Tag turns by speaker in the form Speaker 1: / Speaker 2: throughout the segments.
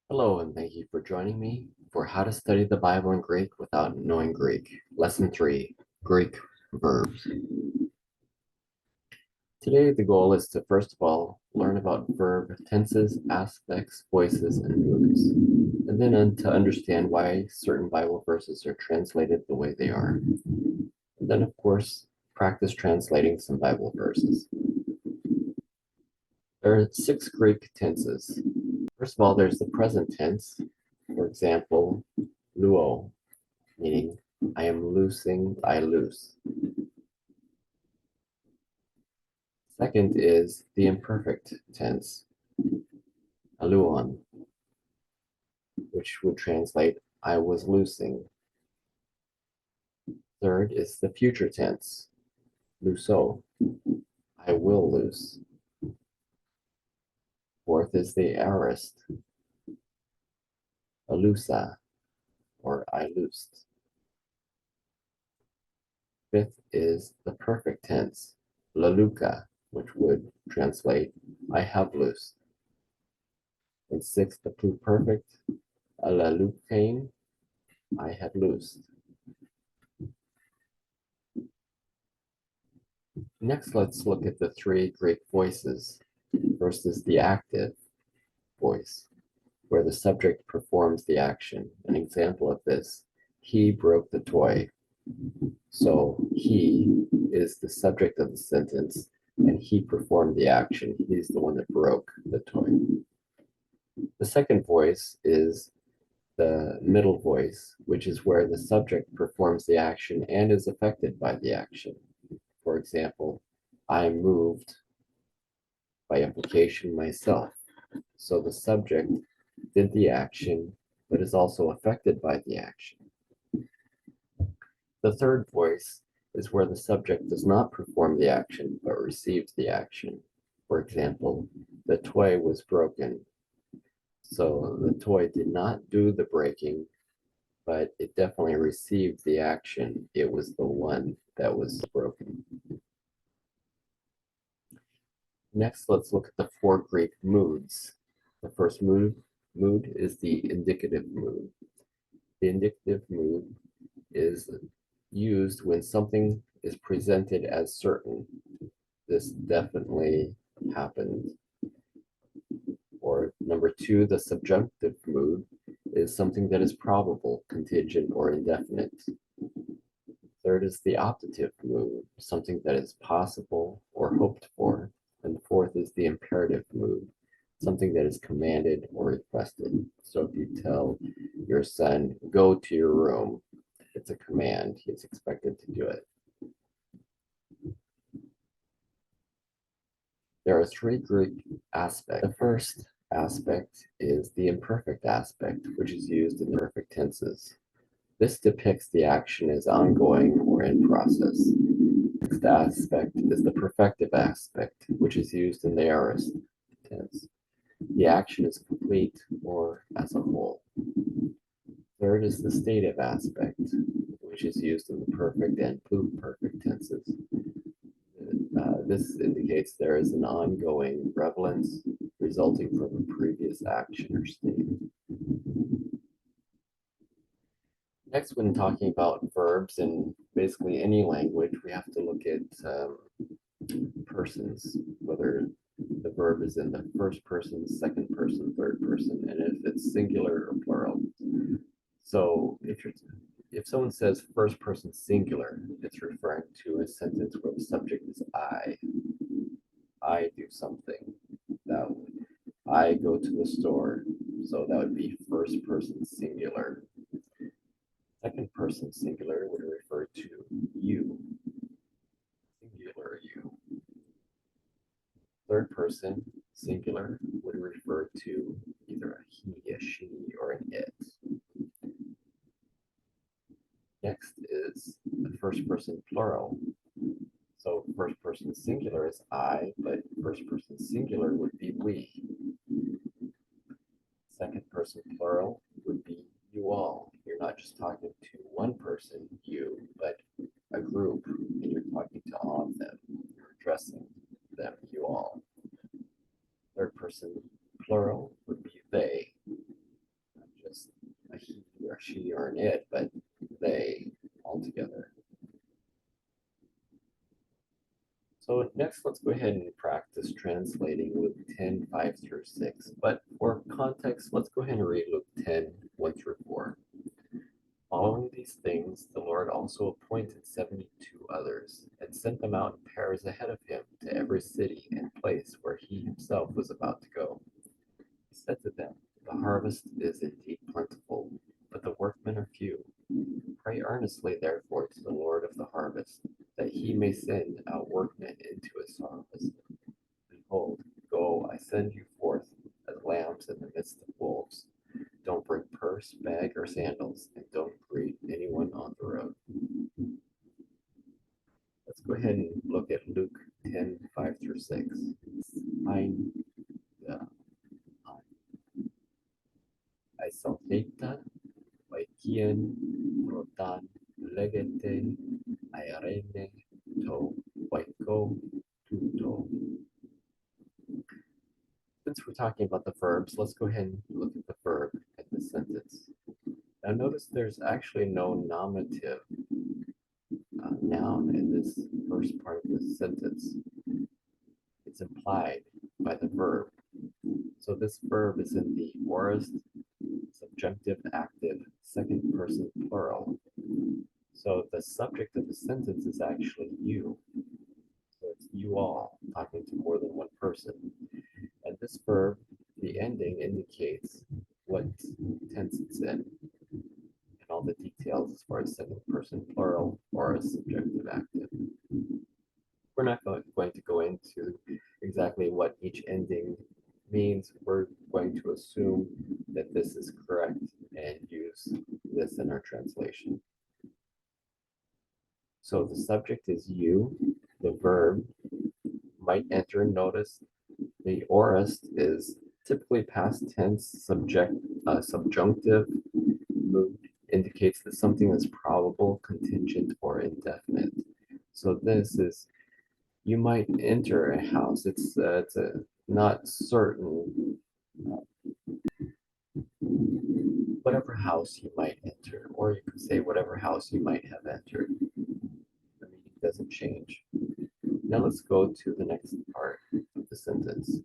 Speaker 1: Hello, and thank you for joining me for How to Study the Bible in Greek Without Knowing Greek. Lesson 3, Greek Verbs. Today, the goal is to first of all learn about verb tenses, aspects, voices, and moods, and then to understand why certain Bible verses are translated the way they are. And then, of course, practice translating some Bible verses. There are 6 Greek tenses. First of all, there's the present tense. For example, luo, meaning I am loosing, I loose. Second is the imperfect tense, aluon, which would translate I was loosing. Third is the future tense, luso, I will loose. Fourth is the aorist, alusa, or I loosed. Fifth is the perfect tense, laluka, which would translate I have loosed. And sixth, the pluperfect, alalukane, I had loosed. Next, let's look at the 3 Greek voices. First is the active voice, where the subject performs the action. An example of this, he broke the toy. So he is the subject of the sentence, and he performed the action. He's the one that broke the toy. The second voice is the middle voice, which is where the subject performs the action and is affected by the action. For example, I moved, by implication, myself. So the subject did the action, but is also affected by the action. The third voice is where the subject does not perform the action, but receives the action. For example, the toy was broken. So the toy did not do the breaking, but it definitely received the action. It was the one that was broken. Next, let's look at the 4 Greek moods. The first mood is the indicative mood. The indicative mood is used when something is presented as certain. This definitely happened. Or number 2, the subjunctive mood is something that is probable, contingent, or indefinite. Third is the optative mood, something that is possible or hoped for. And fourth is the imperative mood, something that is commanded or requested. So if you tell your son, go to your room, it's a command. He's expected to do it. There are 3 Greek aspects. The first aspect is the imperfect aspect, which is used in the perfect tenses. This depicts the action as ongoing or in process. The next aspect is the perfective aspect, which is used in the aorist tense. The action is complete or as a whole. Third is the stative aspect, which is used in the perfect and pluperfect tenses. This indicates there is an ongoing relevance resulting from a previous action or state. Next, when talking about verbs in basically any language, we have to look at persons, whether the verb is in the first person, second person, third person, and if it's singular or plural. So if someone says first person singular, it's referring to a sentence where the subject is I. I do something. That I go to the store. So that would be first person singular. Second person singular would refer to you. Singular you. Third person singular would refer to either a he, a she, or an it. Next is the first person plural. So first person singular is I, but first person singular would be we. Second person plural would be you all. You're not just talking to one person, you, but a group, and you're talking to all of them. You're addressing them, you all. Third person plural would be they. she or an it, but they altogether. So next, let's go ahead and practice translating Luke 10, 5 through 6. But for context, let's go ahead and read Luke 10, 1 through 4. Following these things, the Lord also appointed 72 others and sent them out in pairs ahead of him to every city and place where he himself was about to go. He said to them, "The harvest is indeed plentiful, but the workmen are few. Pray earnestly, therefore, to the Lord of the harvest, that he may send out workmen into his harvest. Behold, go, I send you forth as lambs in the midst of wolves. Don't bring purse, bag, or sandals, and don't greet anyone on the road." Let's go ahead and look at Luke 10, 5 through 6. Ein isalteta, vaikien, rotan, legete, airene, to, vaiko, tuto. Since we're talking about the verbs, let's go ahead and look at the verb in the sentence. Now notice there's actually no nominative noun in this first part of the sentence. It's implied by the verb. So this verb is in the aorist, subjunctive, active, second person plural. So the subject of the sentence is actually you. So it's you all talking to more than one person. And this verb, the ending indicates what tense it's in and all the details as far as second person plural or a subjunctive active. We're not going to go into exactly what each ending means. We're going to assume that this is correct and use this in our translation. So the subject is you, the verb might enter. Notice the aorist is typically past tense, subjunctive mood indicates that something is probable, contingent, or indefinite. So this is, you might enter a house. It's a not certain. Whatever house you might enter, or you could say whatever house you might have entered. The meaning doesn't change. Now let's go to the next part of the sentence.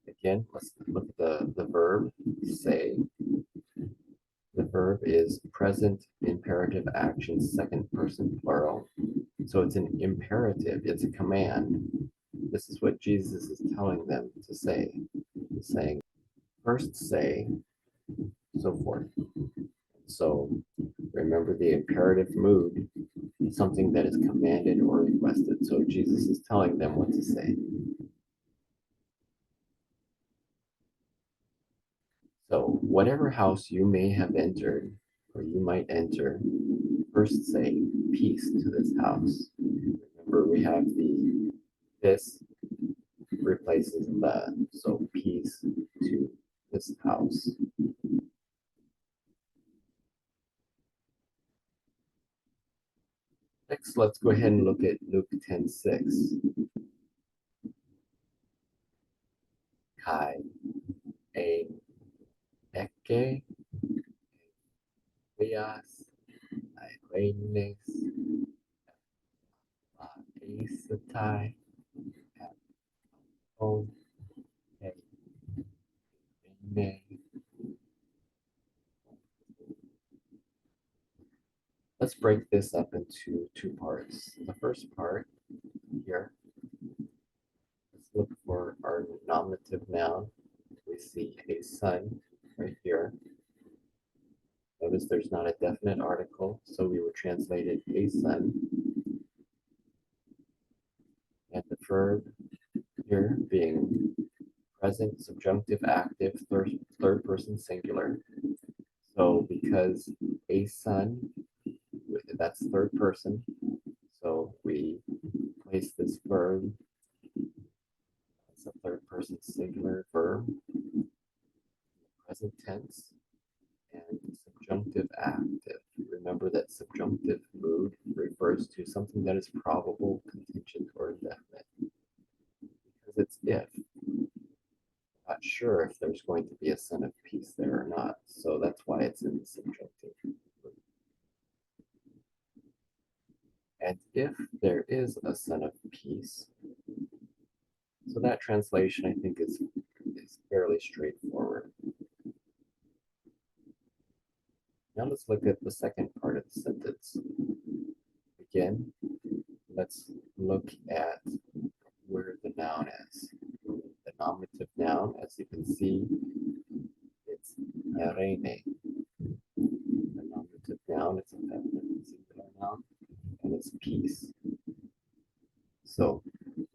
Speaker 1: Again, let's look at the verb, say. The verb is present imperative action, second person plural. So it's an imperative, it's a command. This is what Jesus is telling them to say. He's saying, first say, so forth. So remember the imperative mood, something that is commanded or requested. So Jesus is telling them what to say. So whatever house you may have entered, or you might enter, first say peace to this house. Remember, we have the this replaces the, so peace to this house. Next, let's go ahead and look at Luke 10:6. Kai ein eke Elias Irenes Aesatai Apon Ene. Let's break this up into two parts. The first part here, let's look for our nominative noun. We see a son right here. Notice there's not a definite article, so we would translate it a son. And the verb here being present, subjunctive, active, third person singular. So because a son, that's third person, so we place this verb as a third person singular verb, present tense, and subjunctive active. Remember that subjunctive mood refers to something that is probable, contingent, or indefinite. Because it's if. Not sure if there's going to be a son of peace there or not. So that's why it's in the subjunctive if there is a son of peace. So that translation, I think, is fairly straightforward. Now let's look at the second part of the sentence. Again, let's look at where the noun is. The nominative noun, as you can see, it's erene. The nominative noun, it's a feminine singular noun, and it's peace. So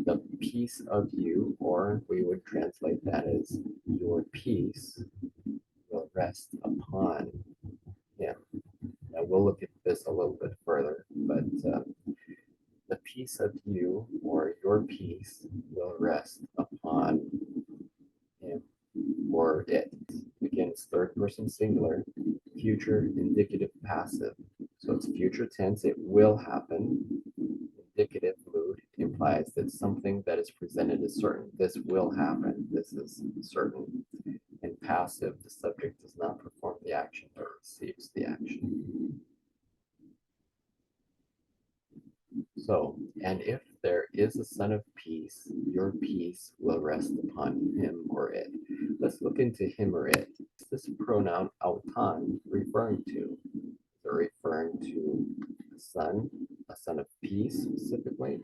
Speaker 1: the peace of you, or we would translate that as your peace, will rest upon him. Now we'll look at this a little bit further, but the peace of you, or your peace, will rest upon him or it. Again, it's third person singular, future indicative passive. So it's future tense, it will happen. Indicative mood implies that something that is presented is certain. This will happen. This is certain. And passive, the subject does not perform the action or receives the action. So, and if there is a son of peace, your peace will rest upon him or it. Let's look into him or it. What's this pronoun autan referring to? They're referring to a son of peace specifically,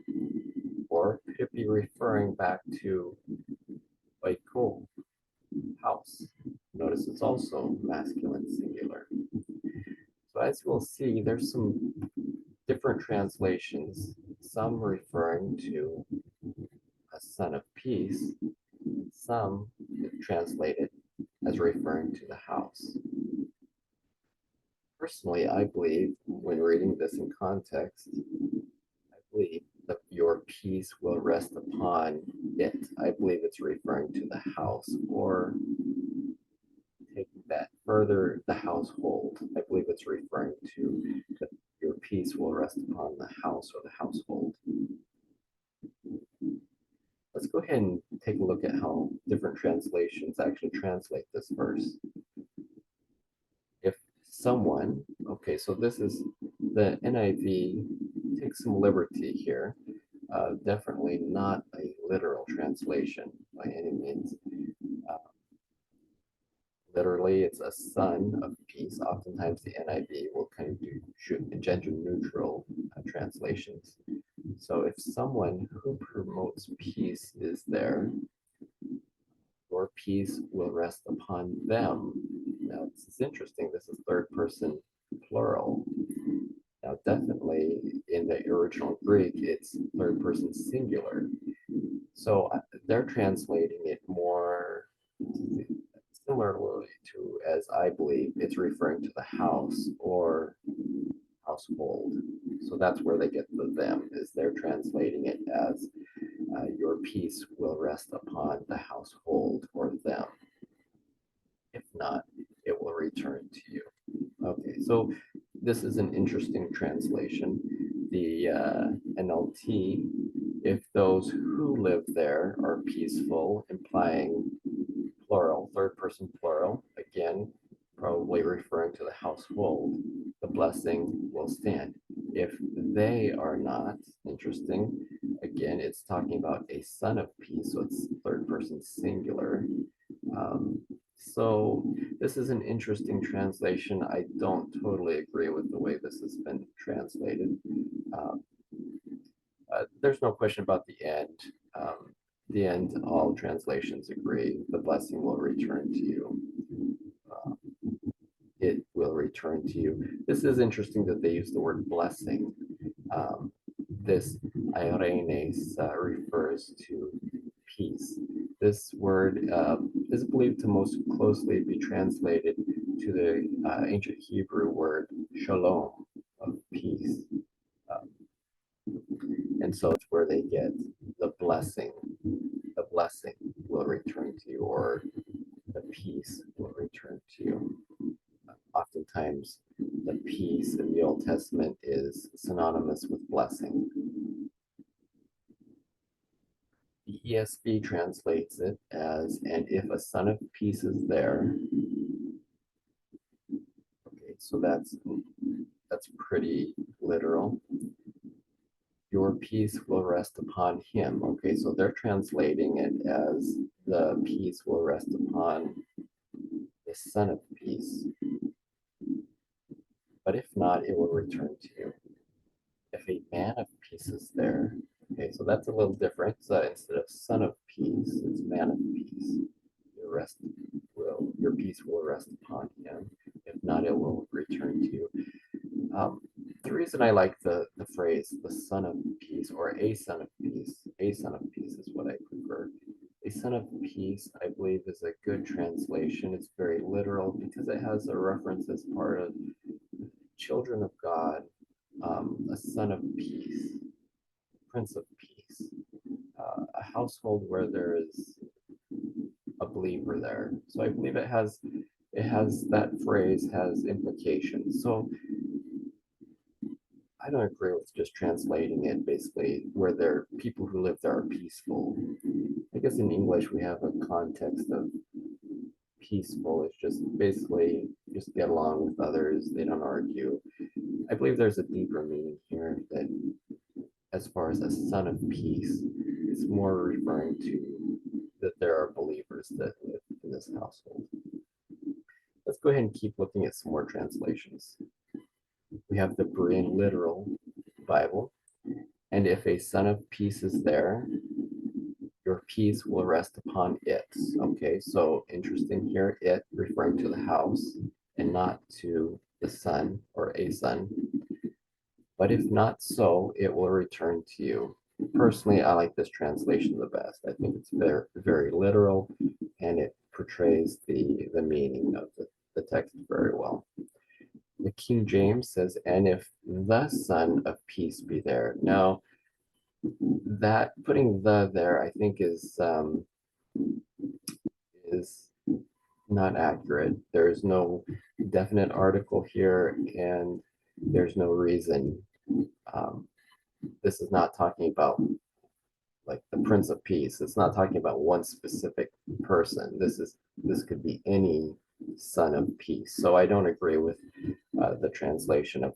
Speaker 1: or could it be referring back to oiko, house? Notice it's also masculine singular. So as we'll see, there's some different translations, some referring to a son of peace, some translated as referring to the house. Personally, I believe when reading this in context, I believe that your peace will rest upon it. I believe it's referring to the house, or taking that further, the household. I believe it's referring to that your peace will rest upon the house or the household. Let's go ahead and take a look at how different translations actually translate this verse. If someone, okay, so this is the NIV takes some liberty here. Definitely not a literal translation by any means. Literally, it's a son of peace. Oftentimes, the NIV will kind of do gender neutral translations. So, if someone who promotes peace is there, your peace will rest upon them. Now, this is interesting. This is third person plural. Now, definitely in the original Greek, it's third person singular. So they're translating it more similarly to, as I believe, it's referring to the house or household. So that's where they get the them, is they're translating it as your peace will rest upon the household or them. If not, it will return to you. Okay, so this is an interesting translation. The NLT, if those who live there are peaceful, implying plural, third person plural, again, probably referring to the household, the blessing will stand. If they are not, interesting, again, it's talking about a son of peace, so it's third person singular. So this is an interesting translation. I don't totally agree with the way this has been translated. There's no question about the end. The end, all translations agree. The blessing will return to you. It will return to you. This is interesting that they use the word blessing. This airenes refers to peace. This word is believed to most closely be translated to the ancient Hebrew word shalom, of peace. And so it's where they get the blessing. The blessing will return to you, or the peace will return to you. Oftentimes, the peace in the Old Testament is synonymous with blessing. The ESV translates it as, and if a son of peace is there. Okay, so that's pretty literal. your peace will rest upon him. Okay, so they're translating it as the peace will rest upon the Son of Peace. But if not, it will return to you. If a man of peace is there, okay, so that's a little different. So instead of son of peace, it's man of peace. Your peace will rest upon him. If not, it will return to you. Um, the reason I like the phrase the son of peace or a son of peace is what I prefer. A son of peace, I believe, is a good translation. It's very literal because it has a reference as part of children of God, a son of peace, prince of peace, a household where there is a believer there. So I believe it has that phrase has implications. So I don't agree with just translating it basically where there people who live there are peaceful. I guess in English we have a context of peaceful. It's just basically just get along with others. They don't argue. I believe there's a deeper meaning here that as far as a son of peace, it's more referring to that there are believers that live in this household. Let's go ahead and keep looking at some more translations. We have the Berean Literal Bible. And if a son of peace is there, your peace will rest upon it. Okay, so interesting here, it referring to the house and not to the son or a son. But if not so, it will return to you. Personally, I like this translation the best. I think it's very, very literal and it portrays the meaning of the text very well. The King James says, and if the Son of Peace be there. Now, that putting the there, I think is not accurate. There's no definite article here, and there's no reason. This is not talking about like the Prince of Peace. It's not talking about one specific person. This could be any son of peace. So I don't agree with the translation of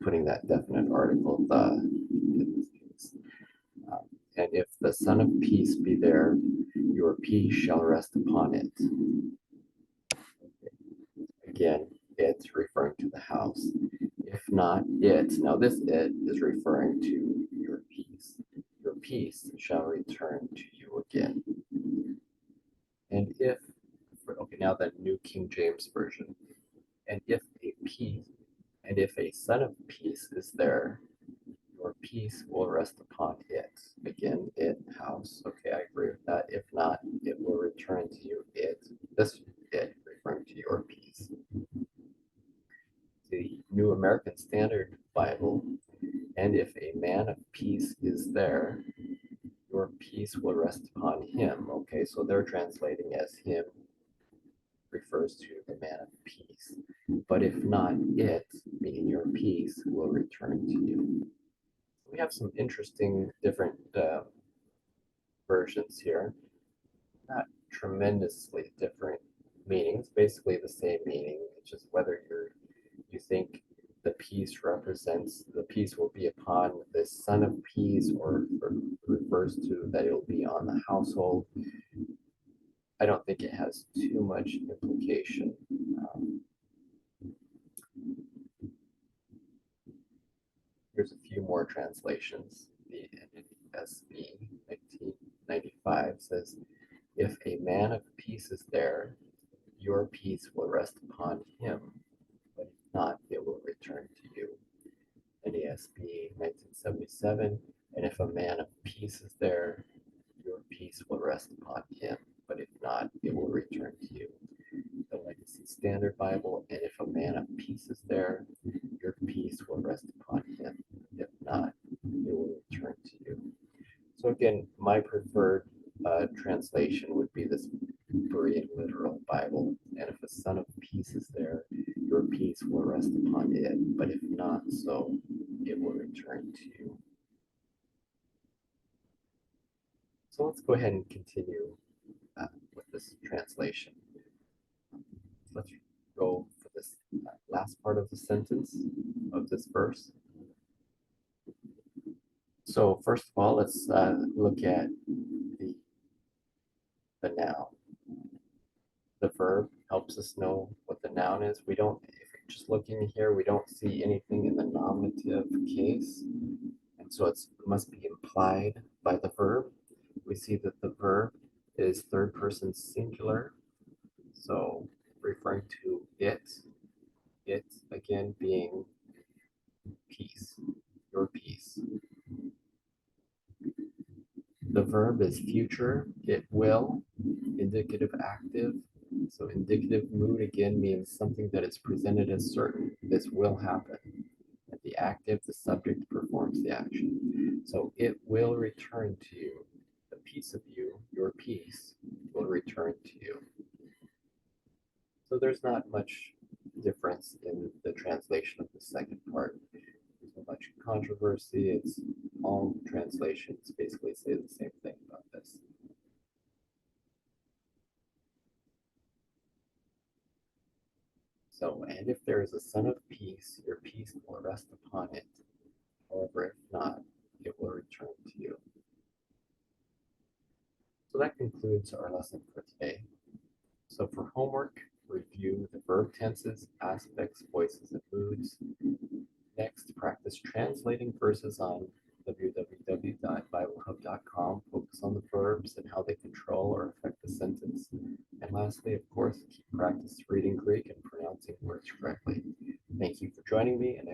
Speaker 1: putting that definite article the in this case. And if the son of peace be there, your peace shall rest upon it. Again, it's referring to the house. If not it, now this it is referring to your peace. Your peace shall return to you again. And if, okay, now the New King James Version. And if a son of peace is there, your peace will rest upon it. Again, it, house. Okay, I agree with that. If not, it will return to you. It referring to your peace. The New American Standard Bible, and if a man of peace is there, your peace will rest upon him. Okay, so they're translating as him refers to the man of peace. But if not, it, meaning your peace, will return to you. We have some interesting different versions here. Not tremendously different meanings, basically the same meaning. It's just whether you think the peace will be upon the son of peace or refers to that it'll be on the household. I don't think it has too much implication. Here's a few more translations. The NSB 1995 says, if a man of peace is there, your peace will rest upon him, but if not, it will return to you. NASB 1977, and if a man of peace is there, your peace will rest upon him, but if not, it will return to you. The Legacy Standard Bible, and if a man of peace is there, your peace will rest upon him. If not, it will return to you. So again, my preferred translation would be this Berean Literal Bible. And if a son of peace is there, your peace will rest upon it. But if not so, it will return to you. So let's go ahead and continue with this translation. Let's go for this last part of the sentence of this verse. So first of all, let's look at the, the noun. The verb helps us know what the noun is. We don't, if you're just looking here, we don't see anything in the nominative case. And so it must be implied by the verb. We see that the verb is third person singular. So referring to it again being peace, your peace. The verb is future, it will, indicative active. So indicative mood again means something that is presented as certain. This will happen. And the active, the subject performs the action. So it will return to you. The piece of you, your piece, will return to you. So there's not much difference in the translation of the second part. There's not much controversy. It's all translations basically say the same thing about this. So, and if there is a son of peace, your peace will rest upon it. However, if not, it will return to you. So that concludes our lesson for today. So for homework, review the verb tenses, aspects, voices, and moods. Next, practice translating verses on www.biblehub.com. Focus on the verbs and how they control or affect the sentence. And lastly, of course, keep practice reading Greek and pronouncing words correctly. Thank you for joining me, and I